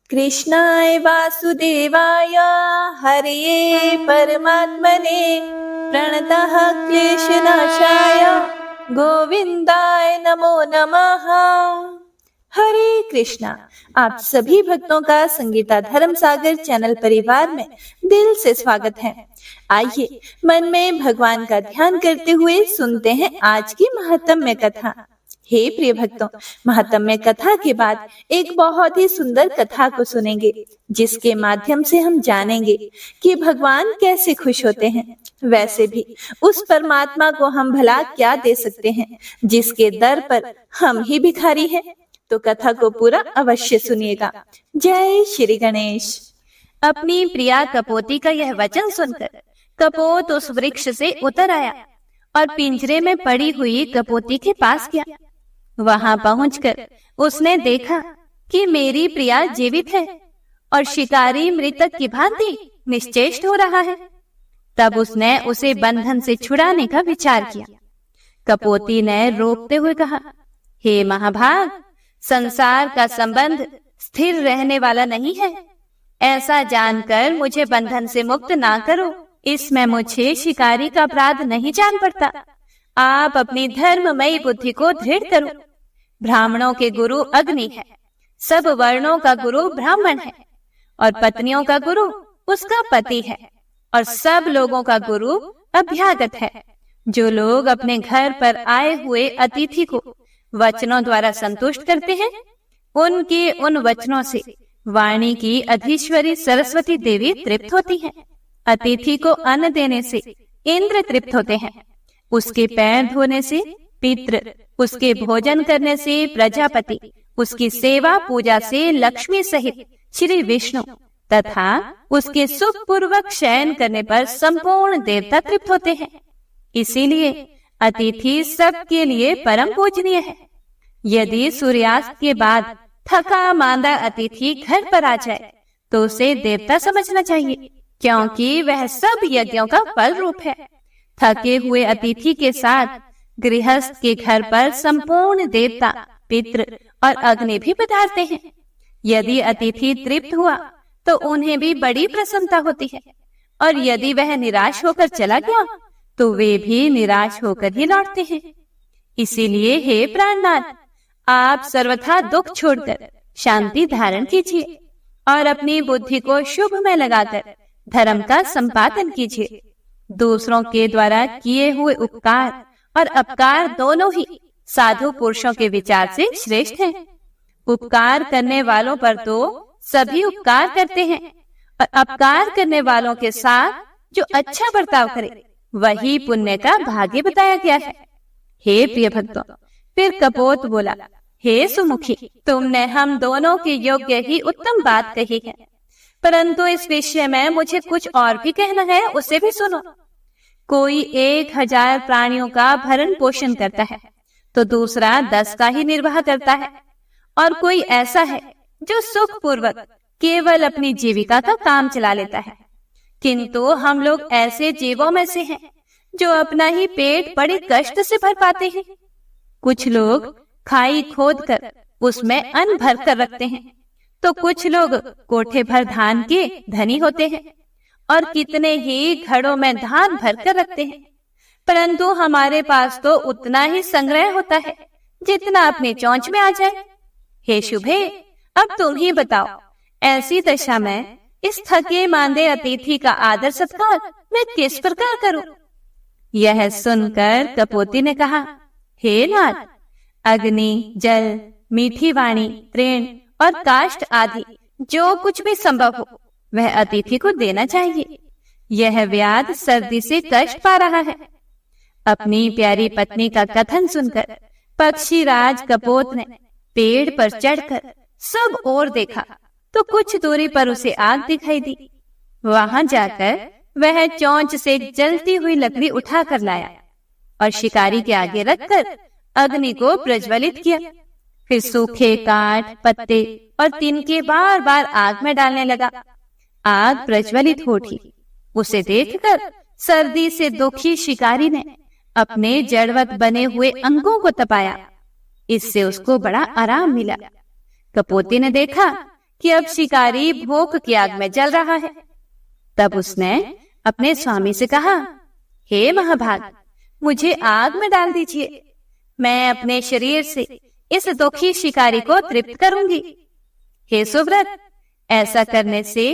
कृष्णाय वासुदेवाय हरये परमात्मने प्रणतः क्लेशनाशाय गोविंदाय नमो नमः। हरे कृष्णा। आप सभी भक्तों का संगीता धर्म सागर चैनल परिवार में दिल से स्वागत है। आइए मन में भगवान का ध्यान करते हुए सुनते हैं आज की महात्म्य कथा। हे प्रिय भक्तों, महात्म्य कथा के बाद एक बहुत ही सुंदर कथा को सुनेंगे, जिसके माध्यम से हम जानेंगे कि भगवान कैसे खुश होते हैं। वैसे भी उस परमात्मा को हम भला क्या दे सकते हैं, जिसके दर पर हम ही भिखारी हैं। तो कथा को पूरा अवश्य सुनिएगा। जय श्री गणेश। अपनी प्रिया कपोती का यह वचन सुनकर कपोत उस वृक्ष से उतर आया और पिंजरे में पड़ी हुई कपोती के पास गया। वहां पहुंचकर उसने देखा कि मेरी प्रिया जीवित है और शिकारी मृतक की भांति निश्चेष्ट हो रहा है। तब उसने उसे बंधन से छुड़ाने का विचार किया। कपोती ने रोकते हुए कहा, हे महाभाग, संसार का संबंध स्थिर रहने वाला नहीं है। ऐसा जानकर मुझे बंधन से मुक्त ना करो। इसमें मुझे शिकारी का अपराध नहीं जान पड़ता। आप अपनी धर्ममयी बुद्धि को दृढ़ करो। ब्राह्मणों के गुरु अग्नि है, सब वर्णों का गुरु ब्राह्मण है, और पत्नियों का गुरु उसका पति है, और सब लोगों का गुरु अभ्यागत है। जो लोग अपने घर पर आए हुए अतिथि को वचनों द्वारा संतुष्ट करते हैं, उनके उन वचनों से वाणी की अधीश्वरी सरस्वती देवी तृप्त होती है। अतिथि को अन्न देने से इंद्र तृप्त होते हैं, उसके पैर धोने से पितृ, उसके भोजन करने से प्रजापति, उसकी सेवा पूजा से लक्ष्मी सहित श्री विष्णु तथा उसके सुखपूर्वक शयन करने पर संपूर्ण देवता तृप्त होते हैं। इसीलिए अतिथि सबके लिए परम पूजनीय है। यदि सूर्यास्त के बाद थका मांदा अतिथि घर पर आ जाए तो उसे देवता समझना चाहिए, क्योंकि वह सब यज्ञों का फल रूप है। थके हुए अतिथि के साथ गृहस्थ के घर पर संपूर्ण देवता, पितृ और अग्नि भी पधारते हैं। यदि अतिथि तृप्त हुआ तो उन्हें भी बड़ी प्रसन्नता होती है, और यदि वह निराश होकर चला गया तो वे भी निराश होकर ही लौटते हैं। इसीलिए हे प्राणनाथ, आप सर्वथा दुख छोड़कर शांति धारण कीजिए और अपनी बुद्धि को शुभ में लगाकर धर्म का संपादन कीजिए। दूसरों के द्वारा किए हुए उपकार और अपकार दोनों ही साधु पुरुषों के विचार से श्रेष्ठ हैं। उपकार करने वालों पर तो सभी उपकार करते हैं, और अपकार करने वालों के साथ जो अच्छा बर्ताव करे वही पुण्य का भाग्य बताया गया है। हे प्रिय भक्तों, फिर कपोत बोला, हे सुमुखी, तुमने हम दोनों के योग्य ही उत्तम बात कही है, परंतु इस विषय में मुझे कुछ और भी कहना है, उसे भी सुनो। कोई 1000 प्राणियों का भरण पोषण करता है तो दूसरा 10 का ही निर्वाह करता है, और कोई ऐसा है जो सुख पूर्वक केवल अपनी जीविका का काम चला लेता है। किंतु हम लोग ऐसे जीवों में से हैं जो अपना ही पेट बड़े कष्ट से भर पाते हैं। कुछ लोग खाई खोद कर उसमें अन्न भर कर रखते हैं, तो कुछ लोग कोठे भर धान के धनी होते हैं, और कितने ही घड़ों में धान भर कर रखते हैं, परंतु हमारे पास तो उतना ही संग्रह होता है जितना अपने चोंच में आ जाए। हे शुभे, अब तुम ही बताओ, ऐसी दशा में इस थके मांदे अतिथि का आदर सत्कार मैं किस प्रकार करूं? यह सुनकर कपोती ने कहा, हे नाथ, अग्नि, जल, मीठी वाणी, तृण और काष्ठ आदि जो कुछ भी संभव हो वह अतिथि को देना चाहिए। यह व्याध सर्दी से कष्ट पा रहा है। अपनी प्यारी पत्नी का कथन सुनकर पक्षीराज कपोत ने पेड़ पर चढ़कर सब ओर देखा तो कुछ दूरी पर उसे आग दिखाई दी। वहां जाकर वह चोंच से जलती हुई लकड़ी उठा कर लाया और शिकारी के आगे रखकर अग्नि को प्रज्वलित किया। फिर सूखे काट, पत्ते और तिनके बार बार आग में डालने लगा। आग प्रज्वलित हो उठी। उसे देखकर सर्दी से दुखी शिकारी ने अपने जड़वत बने हुए अंगों को तपाया। इससे उसको बड़ा आराम मिला। कपोती ने देखा कि अब शिकारी भूख की आग में जल रहा है। तब उसने अपने स्वामी से कहा, हे महाभाग, मुझे आग में डाल दीजिए, मैं अपने शरीर से इस दुखी शिकारी को तृप्त करूंगी। हे सुव्रत, ऐसा करने से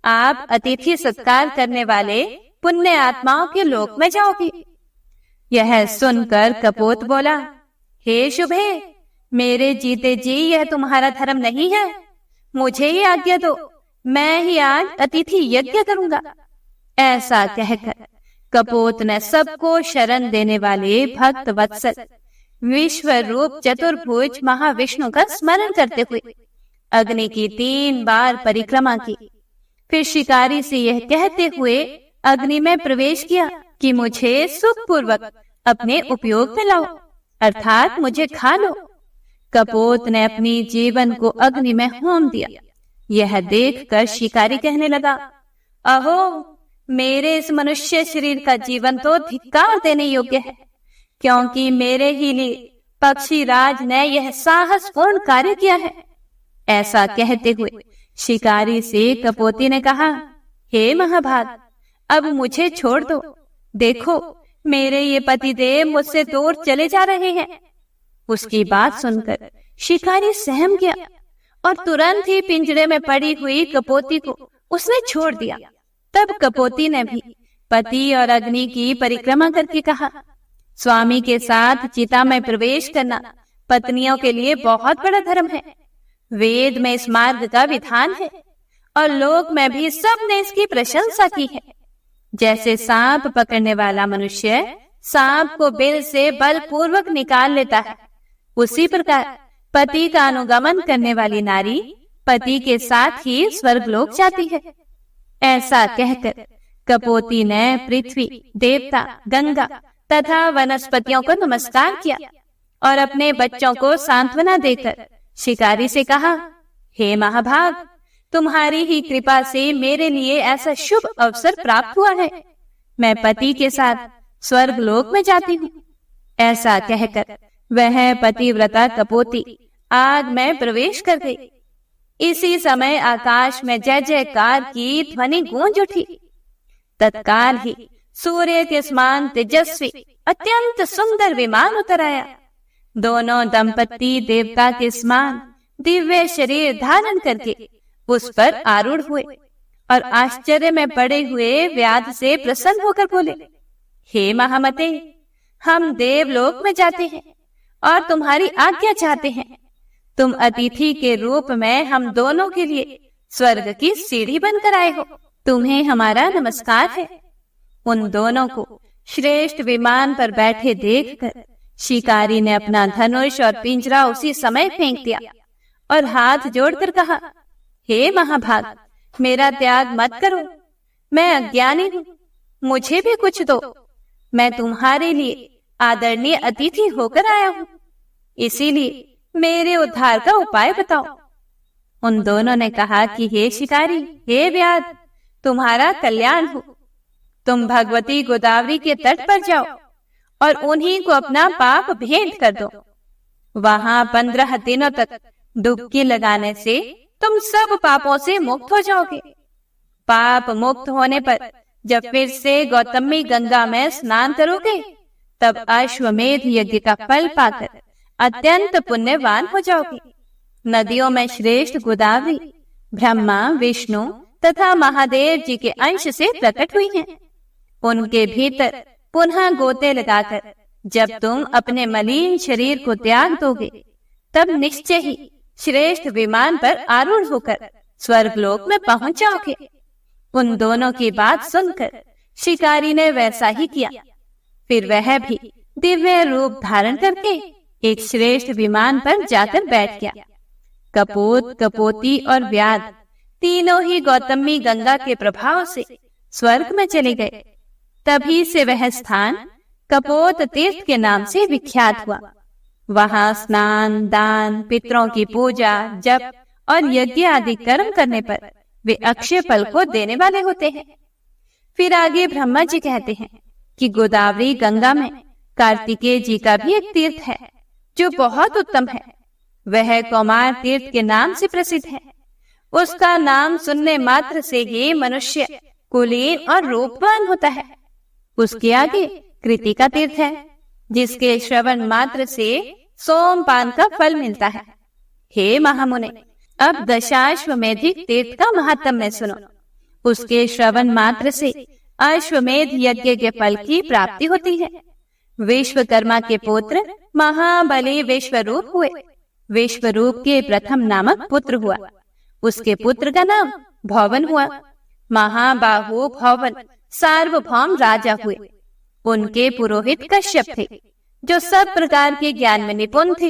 आप अतिथि सत्कार करने वाले पुण्य आत्माओं के लोक में जाओगे। यह सुनकर कपोत बोला, हे शुभे, मेरे जीते जी यह तुम्हारा धर्म नहीं है, मुझे ही आज्ञा दो, मैं ही आज अतिथि यज्ञ करूंगा। ऐसा कहकर कपोत ने सबको शरण देने वाले भक्त वत्सल विश्व रूप चतुर्भुज महाविष्णु का स्मरण करते हुए अग्नि की 3 बार परिक्रमा की। फिर शिकारी से यह कहते हुए अग्नि में प्रवेश किया कि मुझे सुखपूर्वक अपने उपयोग में लाओ, अर्थात मुझे खा लो। कपोत ने अपनी जीवन को अग्नि में होम दिया। यह देखकर शिकारी कहने लगा, अहो, मेरे इस मनुष्य शरीर का जीवन तो धिक्कार देने योग्य है, क्योंकि मेरे ही लिए पक्षी राज ने यह साहसपूर्ण कार्य किया है। ऐसा कहते हुए शिकारी से कपोती ने कहा, हे महाभाग, अब मुझे छोड़ दो, देखो मेरे ये पतिदेव मुझसे दूर चले जा रहे हैं। उसकी बात सुनकर शिकारी सहम गया और तुरंत ही पिंजरे में पड़ी हुई कपोती को उसने छोड़ दिया। तब कपोती ने भी पति और अग्नि की परिक्रमा करके कहा, स्वामी के साथ चिता में प्रवेश करना पत्नियों के लिए बहुत बड़ा धर्म है। वेद में इस मार्ग का विधान है और लोक में भी सबने इसकी प्रशंसा की है। जैसे सांप पकड़ने वाला मनुष्य सांप को बिल से बलपूर्वक निकाल लेता है, उसी प्रकार पति का अनुगमन करने वाली नारी पति के साथ ही स्वर्गलोक जाती है। ऐसा कहकर कपोती ने पृथ्वी, देवता, गंगा तथा वनस्पतियों को नमस्कार किया और अपने बच्चों को सांत्वना देकर शिकारी से कहा, हे महाभाग, तुम्हारी ही कृपा से मेरे लिए ऐसा शुभ अवसर प्राप्त हुआ है, मैं पति के साथ स्वर्गलोक में जाती हूँ। ऐसा कहकर वह पतिव्रता कपोती आग में प्रवेश कर गई। इसी समय आकाश में जय जयकार की ध्वनि गूंज उठी। तत्काल ही सूर्य के समान तेजस्वी अत्यंत सुंदर विमान उतर आया। दोनों दंपति देवता के समान दिव्य शरीर धारण करके उस पर आरूढ़ हुए और आश्चर्य में पड़े हुए व्याध से प्रसन्न होकर बोले, हे महामते, हम देवलोक में जाते हैं और तुम्हारी आज्ञा चाहते हैं। तुम अतिथि के रूप में हम दोनों के लिए स्वर्ग की सीढ़ी बनकर आए हो, तुम्हें हमारा नमस्कार है। उन दोनों को श्रेष्ठ विमान पर बैठे देखकर शिकारी ने अपना धनुष और पिंजरा उसी समय फेंक दिया और हाथ जोड़कर कहा, हे महाभाग, मेरा त्याग मत करो, मैं अज्ञानी हूँ, मुझे भी कुछ दो, मैं तुम्हारे लिए आदरणीय अतिथि होकर आया हूँ, इसीलिए मेरे उद्धार का उपाय बताओ। उन दोनों ने कहा कि हे शिकारी, हे व्याध, तुम्हारा कल्याण हो, तुम भगवती गोदावरी के तट पर जाओ और उन्हीं को अपना पाप भेंट कर दो। वहां 15 दिनों तक डुबकी लगाने से तुम सब पापों से मुक्त हो जाओगे। पाप मुक्त होने पर जब फिर से गौतमी गंगा में स्नान करोगे, तब अश्वमेध यज्ञ का फल पाकर अत्यंत पुण्यवान हो जाओगे। नदियों में श्रेष्ठ गोदावरी ब्रह्मा, विष्णु तथा महादेव जी के अंश से प्रकट हुई हैं। उनके भीतर पुनः गोते लगाकर जब तुम अपने मलिन शरीर को त्याग दोगे, तब निश्चय ही श्रेष्ठ विमान पर आरूढ़ होकर स्वर्गलोक में पहुंच जाओगे। उन दोनों की बात सुनकर शिकारी ने वैसा ही किया। फिर वह भी दिव्य रूप धारण करके एक श्रेष्ठ विमान पर जाकर बैठ गया। कपोत, कपोती और व्याध तीनों ही गौतमी गंगा के प्रभाव से स्वर्ग में चले गए। तभी से वह स्थान कपोत तीर्थ के नाम से विख्यात हुआ। वहां स्नान, दान, पितरों की पूजा, जप और यज्ञ आदि कर्म करने पर वे अक्षय फल को देने वाले होते हैं। फिर आगे ब्रह्मा जी कहते हैं कि गोदावरी गंगा में कार्तिकेय जी का भी एक तीर्थ है जो बहुत उत्तम है। वह कौमार तीर्थ के नाम से प्रसिद्ध है। उसका नाम सुनने मात्र से ही मनुष्य कुलीन और रूपवान होता है। उसके आगे कृतिका तीर्थ है, जिसके श्रवण मात्र से सोमपान का फल मिलता है। हे महामुने, अब दशाश्वमेधिक तीर्थ का महात्म्य सुनो। उसके श्रवण मात्र से अश्वमेध यज्ञ के फल की प्राप्ति होती है। विश्वकर्मा के पुत्र महाबली विश्वरूप हुए। विश्वरूप के प्रथम नामक पुत्र हुआ। उसके पुत्र का नाम भवन हुआ। महाबाहु भवन सार्वभौम राजा हुए। उनके पुरोहित कश्यप थे, जो सब प्रकार के ज्ञान में निपुण थे।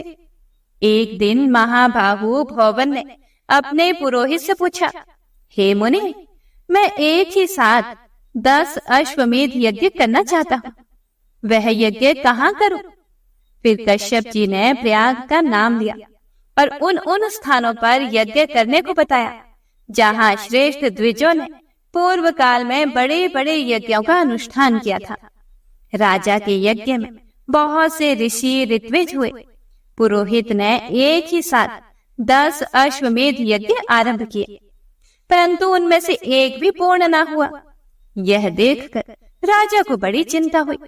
एक दिन महाबाहु भवन ने अपने पुरोहित से पूछा, हे मुनि, मैं एक ही साथ 10 अश्वमेध यज्ञ करना चाहता हूँ। वह यज्ञ कहाँ करूं? फिर कश्यप जी ने प्रयाग का नाम लिया और उन स्थानों पर यज्ञ करने को बताया, जहाँ श्रेष्ठ द्विजों ने पूर्व काल में बड़े बड़े यज्ञों का अनुष्ठान किया था। राजा के यज्ञ में बहुत से ऋषि ऋत्विज हुए। पुरोहित ने एक ही साथ 10 अश्वमेध यज्ञ आरंभ किए, परंतु उनमें से एक भी पूर्ण न हुआ। यह देखकर राजा को बड़ी चिंता हुई।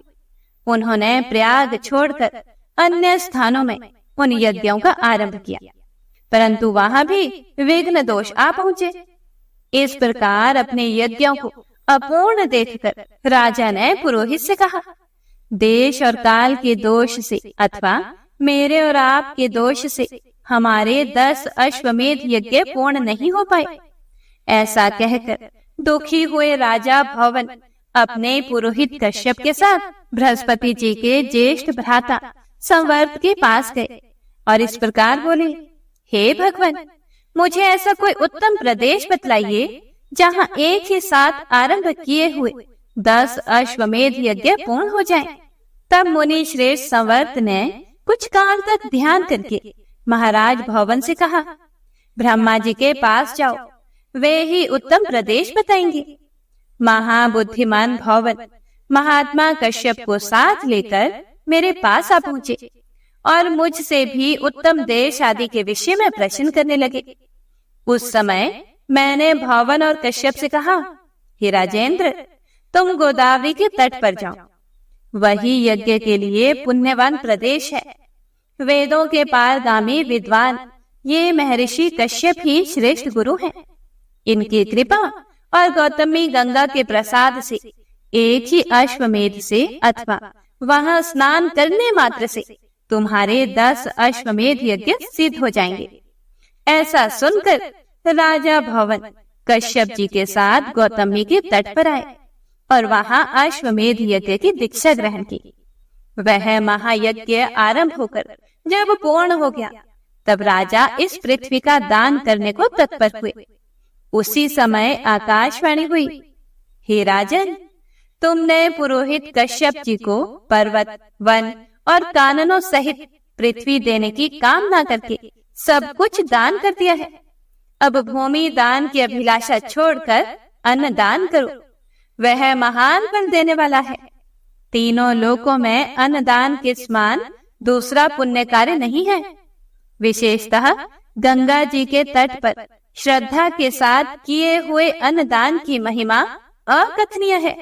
उन्होंने प्रयाग छोड़कर अन्य स्थानों में उन यज्ञों का आरंभ किया, परंतु वहां भी विघ्न दोष आ पहुंचे। इस प्रकार अपने यज्ञों को अपूर्ण देखकर राजा ने पुरोहित से कहा, देश और काल के दोष से अथवा मेरे और आपके दोष से हमारे 10 अश्वमेध यज्ञ पूर्ण नहीं हो पाए। ऐसा कहकर दुखी हुए राजा भवन अपने पुरोहित कश्यप के साथ बृहस्पति जी के ज्येष्ठ भ्राता संवर्त के पास गए और इस प्रकार बोले, हे भगवान, मुझे ऐसा कोई उत्तम प्रदेश बतलाइए जहाँ एक ही साथ आरंभ किए हुए 10 अश्वमेध यज्ञ पूर्ण हो जाएं। तब मुनि श्रेष्ठ संवर्त ने कुछ काल तक ध्यान करके महाराज भवन से कहा, ब्रह्मा जी के पास जाओ, वे ही उत्तम प्रदेश बताएंगे। महाबुद्धिमान भवन महात्मा कश्यप को साथ लेकर मेरे पास आ पहुंचे और मुझसे भी उत्तम देश आदि के विषय में प्रश्न करने लगे। उस समय मैंने भवन और कश्यप से कहा, हे राजेंद्र, तुम गोदावरी के तट पर जाओ। वही यज्ञ के लिए पुण्यवान प्रदेश है। वेदों के पारगामी विद्वान ये महर्षि कश्यप ही श्रेष्ठ गुरु हैं। इनकी कृपा और गौतमी गंगा के प्रसाद से एक ही अश्वमेध से अथवा वहां स्नान करने मात्र से तुम्हारे 10 अश्वमेध यज्ञ सिद्ध हो जाएंगे। ऐसा सुनकर राजा भवन कश्यप जी के साथ गौतमी के तट पर आए और वहां अश्वमेध यज्ञ की दीक्षा ग्रहण की। वह महायज्ञ आरंभ होकर जब पूर्ण हो गया, तब राजा इस पृथ्वी का दान करने को तत्पर हुए। उसी समय आकाशवाणी हुई, हे राजन, तुमने पुरोहित कश्यप जी को पर्वत, वन और काननों सहित पृथ्वी देने की कामना करके सब कुछ दान कर दिया है। अब भूमि दान की अभिलाषा छोड़कर अन्न दान करो, वह महान फल देने वाला है। तीनों लोकों में अन्नदान के समान दूसरा पुण्य कार्य नहीं है। विशेषतः गंगा जी के तट पर श्रद्धा के साथ किए हुए अन्नदान की महिमा अकथनीय है।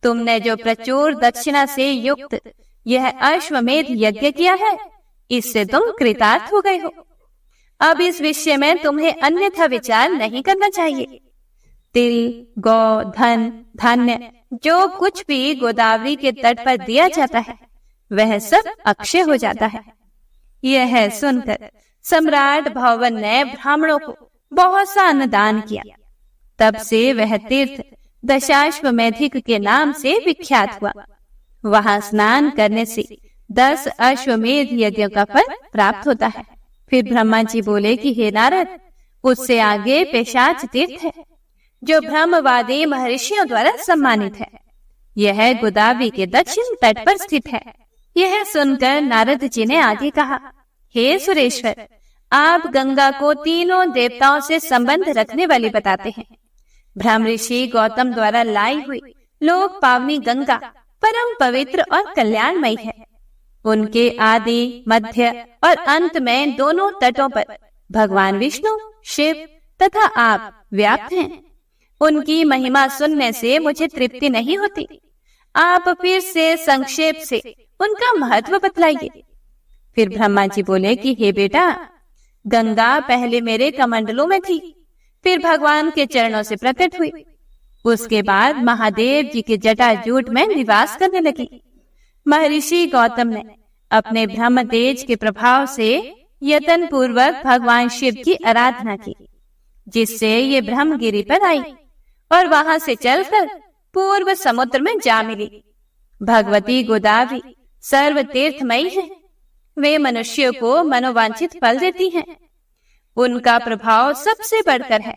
तुमने जो प्रचुर दक्षिणा से युक्त यह अश्वमेध यज्ञ किया है, इससे तुम कृतार्थ हो गए हो। अब इस विषय में तुम्हें अन्यथा विचार नहीं करना चाहिए। तिल, गौ, धन, धान्य जो कुछ भी गोदावरी के तट पर दिया जाता है, वह सब अक्षय हो जाता है। यह सुनकर सम्राट भवन ने ब्राह्मणों को बहुत सा अन्नदान किया। तब से वह तीर्थ दशाश्वमेधिक के नाम से विख्यात हुआ। वहां स्नान करने से 10 अश्वमेध यज्ञों का फल प्राप्त होता है। फिर ब्रह्मा जी बोले कि हे नारद, उससे आगे पेशाच तीर्थ है, जो ब्रह्मवादी महर्षियों द्वारा सम्मानित है। यह गोदावरी के दक्षिण तट पर स्थित है। यह सुनकर नारद जी ने आगे कहा, हे सुरेश्वर, आप गंगा को तीनों देवताओं से संबंध रखने वाली बताते हैं। ब्रह्म ऋषि गौतम द्वारा लाई हुई लोक पावनी गंगा परम पवित्र और कल्याणमयी है। उनके आदि, मध्य और अंत में दोनों तटों पर भगवान विष्णु, शिव, तथा आप व्याप्त हैं। उनकी महिमा सुनने से मुझे तृप्ति नहीं होती। आप फिर से संक्षेप से उनका महत्व बतलाइए। फिर ब्रह्मा जी बोले कि हे बेटा, गंगा पहले मेरे कमंडलों में थी, फिर भगवान के चरणों से प्रकट हुई, उसके बाद महादेव जी के जटाजूट में निवास करने लगी। महर्षि गौतम ने अपने ब्रह्म तेज के प्रभाव से यत्न पूर्वक भगवान शिव की आराधना की, जिससे ये ब्रह्मगिरी पर आई और वहां से चलकर पूर्व समुद्र में जा मिली। भगवती गोदावरी सर्व तीर्थमयी है। वे मनुष्यों को मनोवांछित फल देती हैं। उनका प्रभाव सबसे बढ़कर है।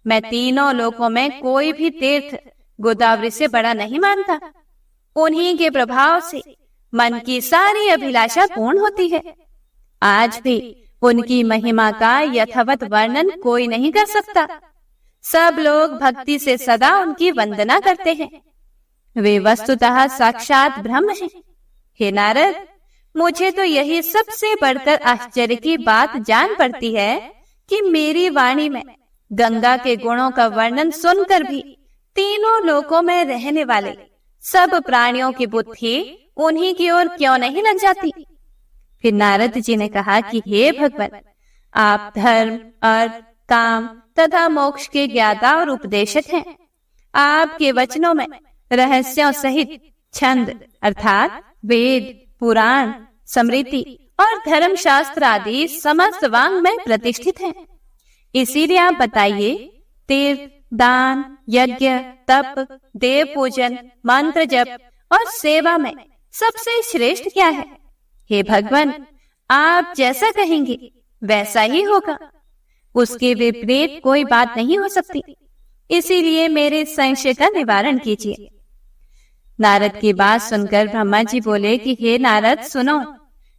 मैं तीनों लोकों में कोई भी तीर्थ गोदावरी से बड़ा नहीं मानता। उन्हीं के प्रभाव से मन की सारी अभिलाषा पूर्ण होती है। आज भी उनकी महिमा का यथावत वर्णन कोई नहीं कर सकता। सब लोग भक्ति से सदा उनकी वंदना करते हैं। वे वस्तुतः साक्षात ब्रह्म हैं। हे नारद, मुझे तो यही सबसे बढ़कर आश्चर्य की बात जान पड़ती है कि मेरी वाणी में गंगा के गुणों का वर्णन सुनकर भी तीनों लोकों में रहने वाले सब प्राणियों की बुद्धि उन्हीं की ओर क्यों नहीं लग जाती। फिर नारद जी ने कहा कि हे भगवान, आप धर्म, अर्थ, काम तथा मोक्ष के ज्ञाता और उपदेशक हैं। आपके वचनों में रहस्यों सहित छंद अर्थात वेद, पुराण, स्मृति और धर्म शास्त्र आदि समस्त वांग में प्रतिष्ठित हैं। इसीलिए आप बताइए, तीर्थ, दान, यज्ञ, तप, देव पूजन, मंत्र जप और सेवा में सबसे श्रेष्ठ क्या है? हे भगवान, आप जैसा कहेंगे वैसा ही होगा। उसके विपरीत कोई बात नहीं हो सकती। इसीलिए मेरे संशय का निवारण कीजिए। नारद की बात सुनकर ब्रह्मा जी बोले कि हे नारद, सुनो,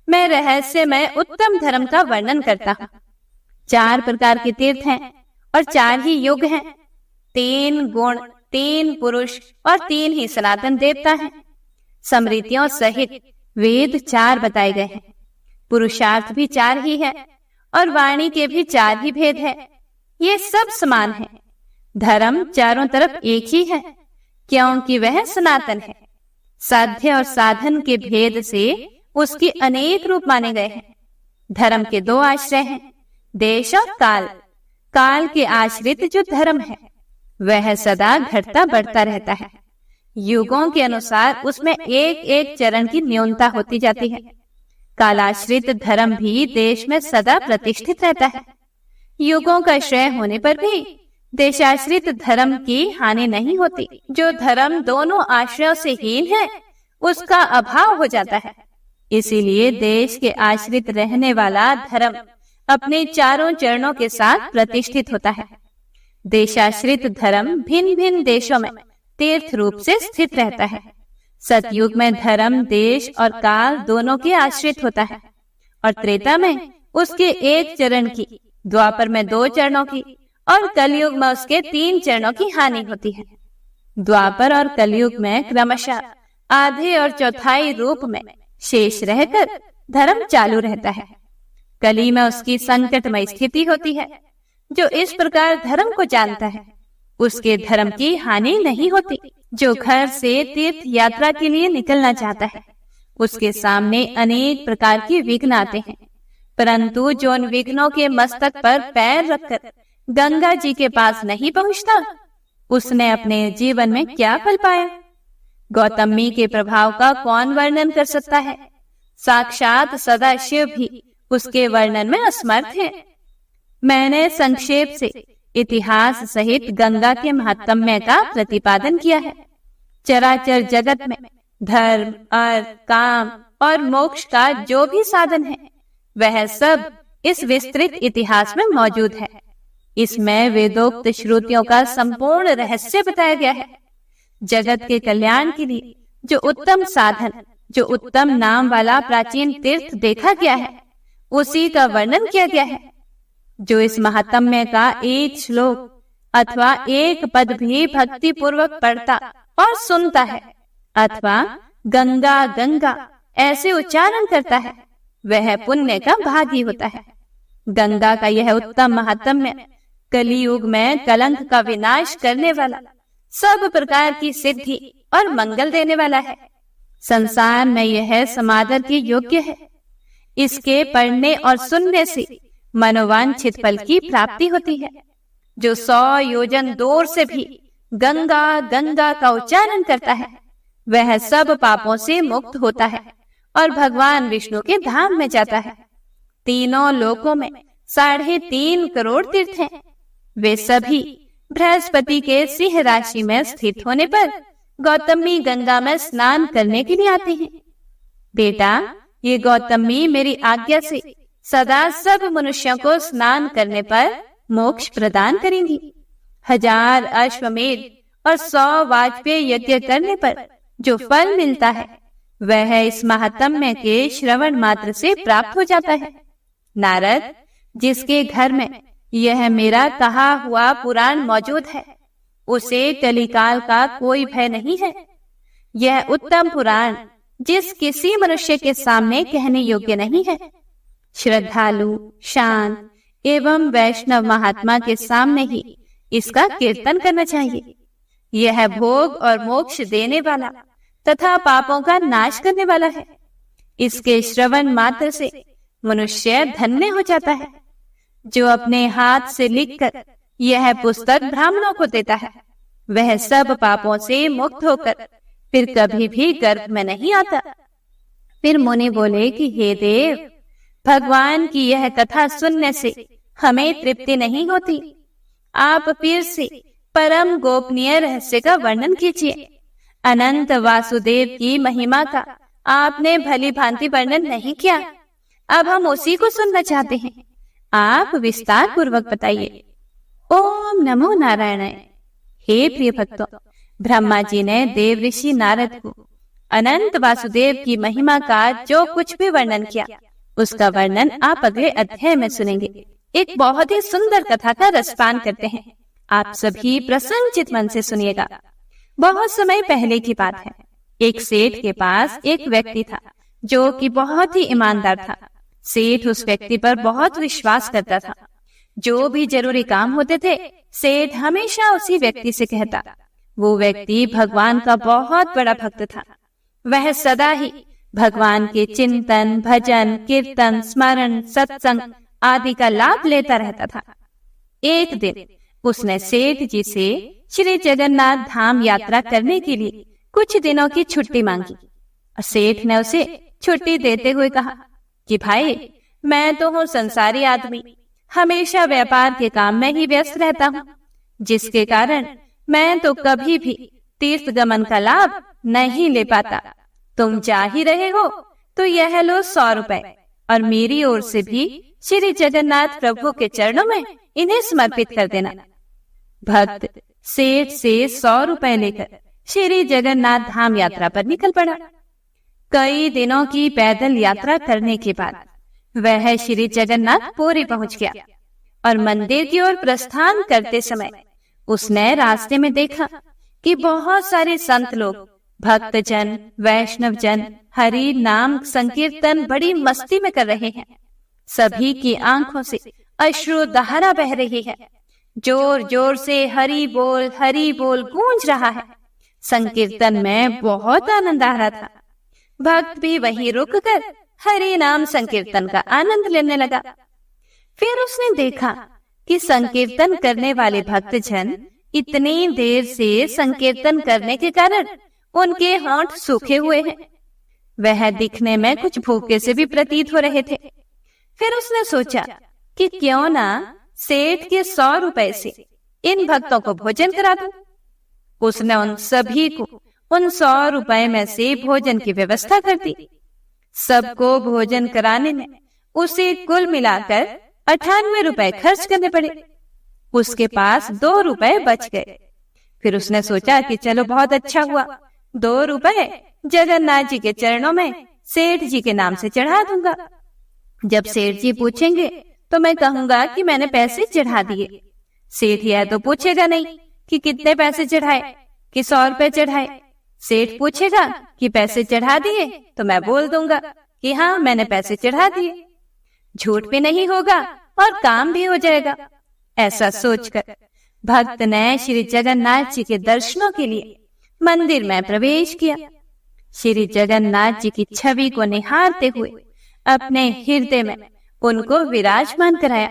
मैं रहस्य में उत्तम धर्म का वर्णन करता हूँ। 4 प्रकार के तीर्थ हैं और 4 ही युग हैं। 3 गुण, 3 पुरुष और 3 ही सनातन देवता हैं। स्मृतियों सहित वेद 4 बताए गए हैं। पुरुषार्थ भी 4 ही है और वाणी के भी 4 ही भेद है। ये सब समान है। धर्म चारों तरफ एक ही है, क्योंकि वह सनातन है। साध्य और साधन के भेद से उसके अनेक रूप माने गए हैं। धर्म के 2 आश्रय हैं, देश और काल। काल के आश्रित जो धर्म है वह सदा घटता बढ़ता रहता है। युगों के अनुसार उसमें एक एक चरण की न्यूनता होती जाती है। कालाश्रित धर्म भी देश में सदा प्रतिष्ठित रहता है। युगों का क्षय होने पर भी देशाश्रित धर्म की हानि नहीं होती। जो धर्म दोनों आश्रयों से हीन है उसका अभाव हो जाता है। इसीलिए देश के आश्रित रहने वाला धर्म अपने चारों चरणों के साथ प्रतिष्ठित होता है। देशाश्रित धर्म भिन्न भिन्न देशों में तीर्थ रूप से स्थित रहता है। सतयुग में धर्म देश और काल दोनों के आश्रित होता है और त्रेता में उसके 1 चरण की, द्वापर में 2 चरणों की और कलयुग में उसके 3 चरणों की हानि होती है। द्वापर और कलयुग में क्रमशः आधे और चौथाई रूप में शेष रहकर धर्म चालू रहता है। कली में उसकी संकटमय स्थिति होती है। जो इस प्रकार धर्म को जानता है उसके धर्म की हानि नहीं होती। जो घर से तीर्थ यात्रा के लिए निकलना चाहता है उसके सामने अनेक प्रकार के विघ्न आते हैं, परंतु जो उन विघ्नों के मस्तक पर पैर रखकर गंगा जी के पास नहीं पहुंचता उसने अपने जीवन में क्या फल पाया? गौतमी के प्रभाव का कौन वर्णन कर सकता है? साक्षात सदाशिव भी उसके वर्णन में असमर्थ है। मैंने संक्षेप से इतिहास सहित गंगा के महात्म्य का प्रतिपादन किया है। चराचर जगत में धर्म, अर्थ, काम और मोक्ष का जो भी साधन है वह सब इस विस्तृत इतिहास में मौजूद है। इसमें वेदोक्त श्रुतियों का संपूर्ण रहस्य बताया गया है। जगत के कल्याण के लिए जो उत्तम साधन, जो उत्तम नाम वाला प्राचीन तीर्थ देखा गया है उसी का वर्णन किया गया है। जो इस महात्म्य का एक श्लोक अथवा एक पद भी भक्ति पूर्वक पढ़ता और सुनता है अथवा गंगा गंगा ऐसे उच्चारण करता है वह पुण्य का भागी होता है। गंगा का यह उत्तम महात्म्य कलियुग में कलंक का विनाश करने वाला, सब प्रकार की सिद्धि और मंगल देने वाला है। संसार में यह समादर के योग्य है। इसके पढ़ने और सुनने से मनोवांछित फल की प्राप्ति होती है। जो 100 योजन दूर से भी गंगा गंगा का उच्चारण करता है, वह सब पापों से मुक्त होता है और भगवान विष्णु के धाम में जाता है। तीनों लोकों में 3.5 करोड़ तीर्थ हैं। वे सभी बृहस्पति के सिंह राशि में स्थित होने पर गौतमी गंगा में स्नान करने के लिए आते हैं। बेटा, ये गौतमी मेरी आज्ञा से सदा सब मनुष्यों को स्नान करने पर मोक्ष प्रदान करेंगी। 1000 अश्वमेध और 100 वाजपेय यज्ञ करने पर जो फल मिलता है, वह इस महात्म्य के श्रवण मात्र से प्राप्त हो जाता है। नारद, जिसके घर में यह मेरा कहा हुआ पुराण मौजूद है, उसे कलिकाल का कोई भय नहीं है। यह उत्तम पुराण जिस किसी मनुष्य के सामने कहने योग्य नहीं है। श्रद्धालु, शांत एवं वैष्णव महात्मा के सामने ही इसका कीर्तन करना चाहिए। यह भोग और मोक्ष देने वाला तथा पापों का नाश करने वाला है। इसके श्रवण मात्र से मनुष्य धन्य हो जाता है। जो अपने हाथ से लिखकर यह पुस्तक ब्राह्मणों को देता है, वह सब पापों से मुक्त होकर फिर कभी भी गर्भ में नहीं आता। फिर मुनि बोले कि हे देव, भगवान की यह कथा सुनने से हमें तृप्ति नहीं होती। आप फिर से परम गोपनीय रहस्य का वर्णन कीजिए। अनंत वासुदेव की महिमा का आपने भली भांति वर्णन नहीं किया। अब हम उसी को सुनना चाहते हैं। आप विस्तार पूर्वक बताइए। ओम नमो नारायणाय। हे प्रिय भक्तों, ब्रह्मा जी ने देव ऋषि नारद को अनंत वासुदेव की महिमा का जो कुछ भी वर्णन किया, उसका वर्णन आप अगले अध्याय में सुनेंगे। एक बहुत ही सुंदर कथा का रसपान करते हैं। आप सभी प्रसन्नचित मन से सुनिएगा। बहुत समय पहले की बात है। एक सेठ के पास एक व्यक्ति था जो कि बहुत ही ईमानदार था। सेठ उस व्यक्ति पर बहुत विश्वास करता था। जो भी जरूरी काम होते थे, सेठ हमेशा उसी व्यक्ति से कहता। वो व्यक्ति भगवान का बहुत बड़ा भक्त था। वह सदा ही भगवान के चिंतन, भजन, कीर्तन, स्मरण, सत्संग आदि का लाभ लेता रहता था। एक दिन उसने सेठ जी से श्री जगन्नाथ धाम यात्रा करने के लिए कुछ दिनों की छुट्टी मांगी। और सेठ ने उसे छुट्टी देते हुए कहा कि भाई, मैं तो हूँ संसारी आदमी, हमेशा व्यापार के काम में ही व्यस्त रहता हूँ, जिसके कारण मैं तो कभी भी तीर्थ गमन का लाभ नहीं ले पाता। तुम जा ही रहे हो तो यह लो 100 रुपए और मेरी ओर से भी श्री जगन्नाथ प्रभु के चरणों में इन्हें समर्पित कर देना। भक्त सेठ से 100 रुपए लेकर श्री जगन्नाथ धाम यात्रा पर निकल पड़ा। कई दिनों की पैदल यात्रा करने के बाद वह श्री जगन्नाथ पुरी पहुंच गया और मंदिर की ओर प्रस्थान करते समय उसने रास्ते में देखा कि बहुत सारे संत लोग, भक्तजन, वैष्णवजन हरि नाम संकीर्तन बड़ी मस्ती में कर रहे हैं। सभी की आंखों से अश्रु धारा बह रही है। जोर जोर से हरि बोल गूंज रहा है। संकीर्तन में बहुत आनंद आ रहा था। भक्त भी वहीं रुककर हरि नाम संकीर्तन का आनंद लेने लगा। फिर उसने देखा कि संकीर्तन करने वाले भक्तजन इतनी देर से संकीर्तन करने के कारण उनके होंठ सूखे हुए हैं। वह दिखने में कुछ भूखे से भी प्रतीत हो रहे थे। फिर उसने सोचा कि क्यों ना सेठ के 100 रुपए से इन भक्तों को भोजन करा दूं। उसने उन सभी को उन 100 रुपए में से भोजन की व्यवस्था कर दी। सबको भोजन कराने में उसे कुल मिलाकर 98 रुपए खर्च करने पड़े। उसके पास 2 रुपए बच गए। फिर उसने सोचा कि चलो बहुत अच्छा हुआ, 2 रुपए जगन्नाथ जी के चरणों में सेठ जी के नाम से चढ़ा दूंगा। जब सेठ जी पूछेंगे तो मैं कहूंगा कि मैंने पैसे चढ़ा दिए। सेठ यह तो पूछेगा नहीं कि कितने पैसे चढ़ाए, कि 100 रुपए चढ़ाए। सेठ पूछेगा कि पैसे चढ़ा दिए तो मैं बोल दूंगा कि हाँ, मैंने पैसे चढ़ा दिए। झूठ भी नहीं होगा और काम भी हो जाएगा। ऐसा सोचकर भक्त ने श्री जगन्नाथ जी के दर्शनों के लिए मंदिर में प्रवेश किया। श्री जगन्नाथ जी की छवि को निहारते हुए अपने हृदय में उनको विराजमान कराया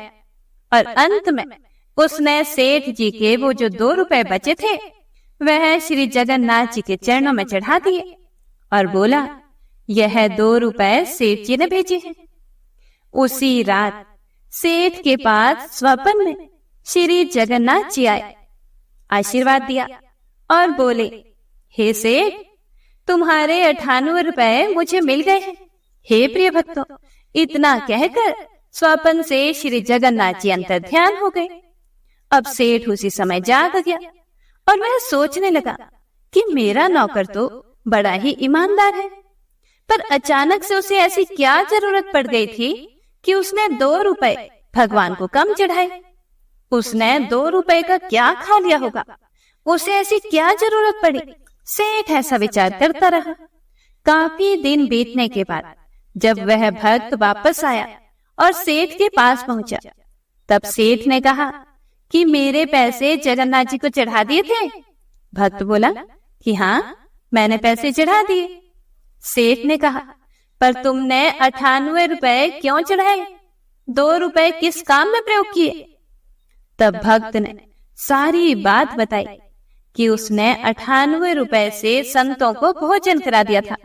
और अंत में उसने सेठ जी के वो जो 2 रुपए बचे थे वह श्री जगन्नाथ जी के चरणों में चढ़ा दिए और बोला, यह 2 रुपए सेठ जी ने भेजे हैं। उसी रात सेठ के पास स्वप्न में श्री जगन्नाथ जी आए, आशीर्वाद दिया और बोले, हे सेठ, तुम्हारे 98 रुपए मुझे मिल गए हैं। हे प्रिय भक्तों, इतना कहकर स्वप्न से श्री जगन्नाथ जी अंतर ध्यान हो गए। अब सेठ उसी समय जाग गया और वह सोचने लगा कि मेरा नौकर तो बड़ा ही ईमानदार है, पर अचानक से उसे ऐसी क्या जरूरत पड़ गई थी कि उसने 2 रुपए भगवान को कम चढ़ाए। उसने 2 रुपए का क्या खा लिया होगा, उसे ऐसी क्या जरूरत पड़ी। सेठ ऐसा विचार करता रहा। काफी दिन बीतने के बाद जब वह भक्त वापस आया और सेठ के पास पहुंचा, तब सेठ ने कहा कि मेरे पैसे जगन्नाथ जी को चढ़ा दिए थे। भक्त बोला कि हाँ, मैंने पैसे चढ़ा दिए। सेठ ने कहा, पर तुमने 98 रुपए क्यों चढ़ाए? 2 रुपए किस काम में प्रयोग किए? तब भक्त ने सारी बात बताई कि उसने 98 रुपए से संतों को भोजन करा दिया था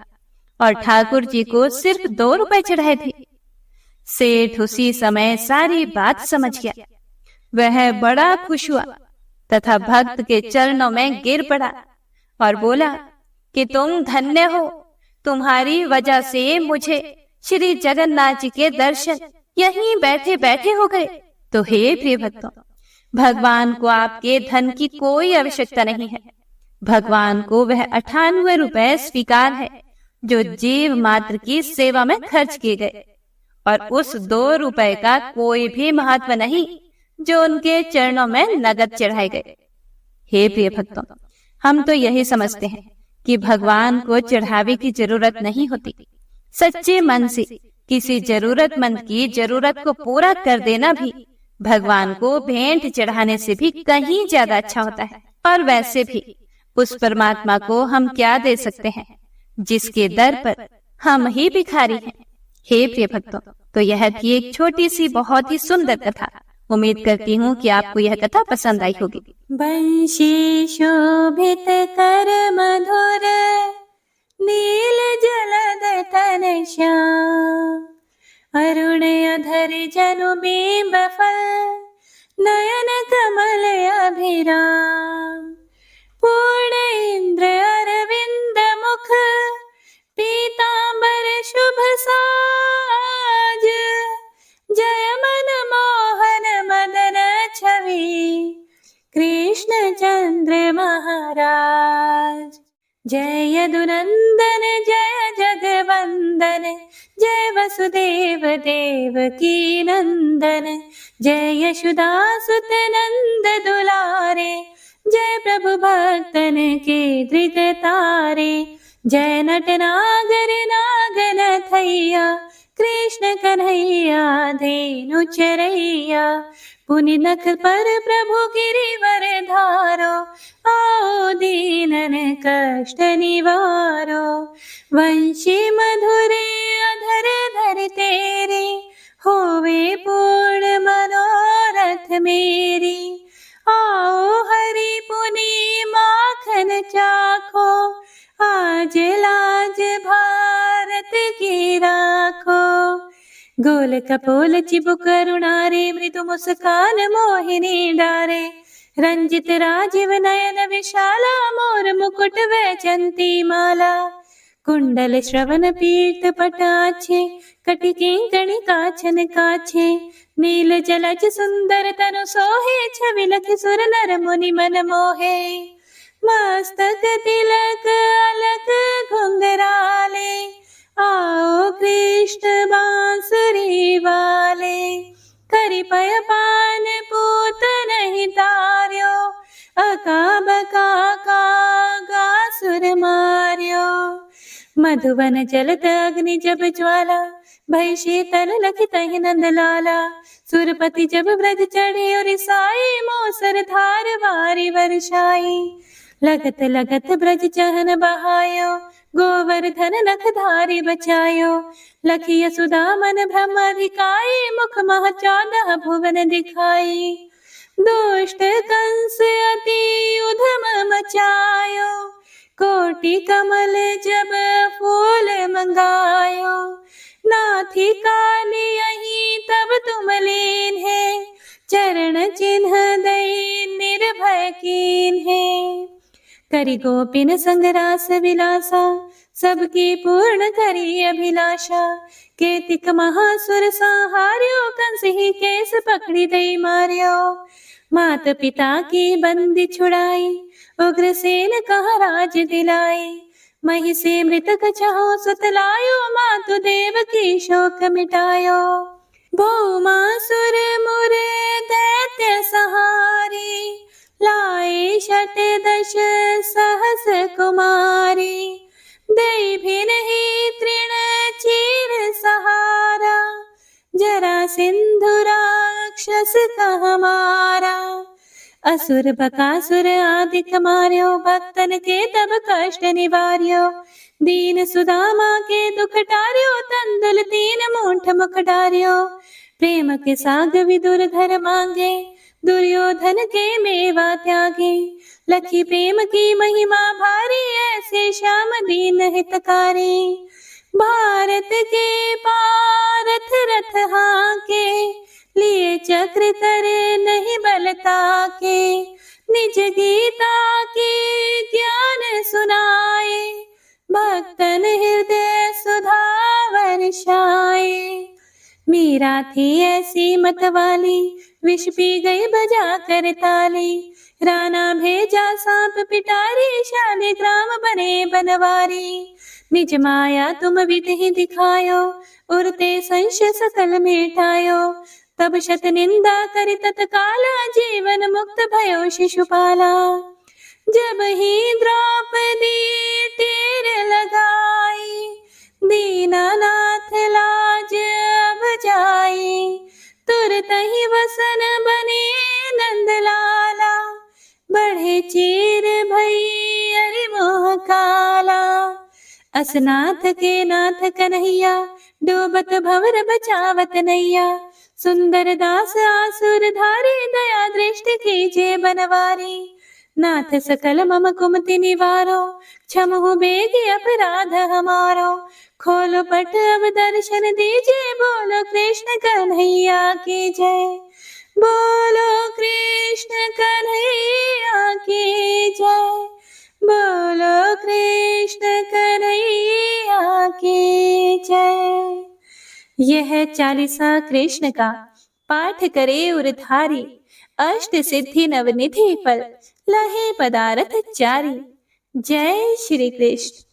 और ठाकुर जी को सिर्फ 2 रुपए चढ़ाए थे। सेठ उसी समय सारी बात समझ गया। वह बड़ा खुश हुआ तथा भक्त के चरणों में गिर पड़ा और बोला कि तुम धन्य हो, तुम्हारी वजह से मुझे श्री जगन्नाथ जी के दर्शन यहीं बैठे बैठे हो गए। तो हे प्रिय भक्तों, भगवान को आपके धन की कोई आवश्यकता नहीं है। भगवान को वह 98 रुपए स्वीकार है जो जीव मात्र की सेवा में खर्च किए गए, और उस 2 रुपए का कोई भी महत्व नहीं जो उनके चरणों में नगद चढ़ाए गए। हे प्रिय भक्तों, हम तो यही समझते हैं कि भगवान को चढ़ावे की जरूरत नहीं होती। सच्चे मन से किसी जरूरतमंद की जरूरत को पूरा कर देना भी भगवान को भेंट चढ़ाने से भी कहीं ज्यादा अच्छा होता है। और वैसे भी उस परमात्मा को हम क्या दे सकते हैं जिसके दर पर हम ही भिखारी हैं। हे प्रिय भक्तों, तो यह थी एक छोटी सी बहुत ही सुंदर कथा। उम्मीद करती हूँ कि आपको यह कथा पसंद आई होगी। वंशी शोभित कर मधुर नील जलद तन श्याम, अरुण अधर जनु बिंब फल नयन कमल अभिराम, पूर्ण इंद्र अरविंद मुख पीतांबर शुभ साज, जय मन मोहन मदन छवि कृष्ण चंद्र महाराज। जय यदुनंदन जय जगवंदन, जय वसुदेव देवकी नंदन, जय यशोदासुत नंद दुलारे, जय प्रभु भक्तन के धृत तारे, जय नटनागर नागन थैया कृष्ण कन्हैया धेनु चरैया, पुनि नख पर प्रभु गिरिवर धारो, आओ दीनन कष्ट निवारो, वंशी मधुरे अधर धर तेरे, होवे पूर्ण मनोरथ मेरी, आओ हरि पुनि माखन चाखो, आज लाज भारत की राखो, गोल कपोल चिबुक करुणारे, मृदु मुस्कान मोहिनी डारे, रंजित राजीव नयन विशाला, मोर मुकुट वैजंती माला, कुंडल श्रवण पीठ पटाछे, कटिके गणि काछन काछे, नील जलज सुंदर तनु सोहे, छवि लख सुर नर मुनि मन मोहे, मस्तक तिलक अलक घुंघराले, आओ कृष्ण बांसुरी वाले, करि पय पान पूत नहीं तार्यो, अका बका गासुर मार्यो, मधुवन जलत अग्नि जब ज्वाला, भई शीतल लखि तहि नंद लाला। सुरपति जब ब्रज चढ़े और साई, मोसर धार वारी वर्षाई। लगत लगत ब्रज चहन बहायो, गोवर्धन नख धारी बचायो। लखी यशोदा मन ब्रह्म अधिकाई, मुख मह 14 भुवन दिखाई। दुष्ट कंस अति उधम मचायो, कोटि कमल जब फूल मंगायो। नाथी काली यही तब तुम लीन है, चरण चिन्ह दई निर्भय कीन है। करी गोपिन संग रास विलासा, सबकी पूर्ण करी अभिलाषा। केतिक महासुर संहार्यो, कंस ही केस पकड़ी दई मार्यो। मात पिता की बंदी छुड़ाई, उग्रसेन कहा राज दिलाई। मही से मृतक छहो सुत लायो, मातु देव की शोक मिटायो। भौमासुर मुर दैत्य सहारी, लाए 68 सहस कुमारी। दई भिन ही तृण चीर सहारा, जरा सिंधु राक्षस कह मारा। असुर बकासुर आदिक मार्यो, भक्तन के तब कष्ट निवार्यो। दीन सुदामा के दुख टार्यो, तंदुल 3 मूठ मुख डार्यो। प्रेम के साग विदुर धर मांगे, दुर्योधन के मेवा त्यागे। लखी प्रेम की महिमा भारी, ऐसे श्याम दीन हितकारी। भारत के पारथ रथ हाके, लिए चक्र करे नहीं बलता के। निज गीता की ज्ञान सुनाए, भक्तन हृदय सुधा वर्षाए। मीरा थी ऐसी मतवाली, विष पी गई बजा कर ताली। राणा भेजा सांप पिटारी, शालिग्राम बने बनवारी। निज माया तुम विधि दिखायो, उरते संशय सकल मिटायो। तब शत निंदा करि तत्काला, जीवन मुक्त भयो शिशुपाला। जब ही द्रौपदी तीर लगाई, दीनानाथ लाज अब जाई। तुरत ही वसन बने नंदलाला, बढ़े चीर भई अरि मोह काला। असनाथ के नाथ कन्हैया, डूबत भंवर बचावत नैया। सुंदर दास आसुर धारी, दया दृष्टि कीजे बनवारी। नाथ सकल मम कुमति निवारो, क्षमहु बेगी अपराध हमारो। खोलो पट अब दर्शन दीजिए, बोलो कृष्ण कन्हैया की जय। बोलो कृष्ण कन्हैया की जय। बोलो कृष्ण कन्हैया की जय। यह चालीसा कृष्ण का पाठ करे उरधारी, अष्ट सिद्धि नवनिधि फल, लहे पदारथ चारी। जय श्री कृष्ण।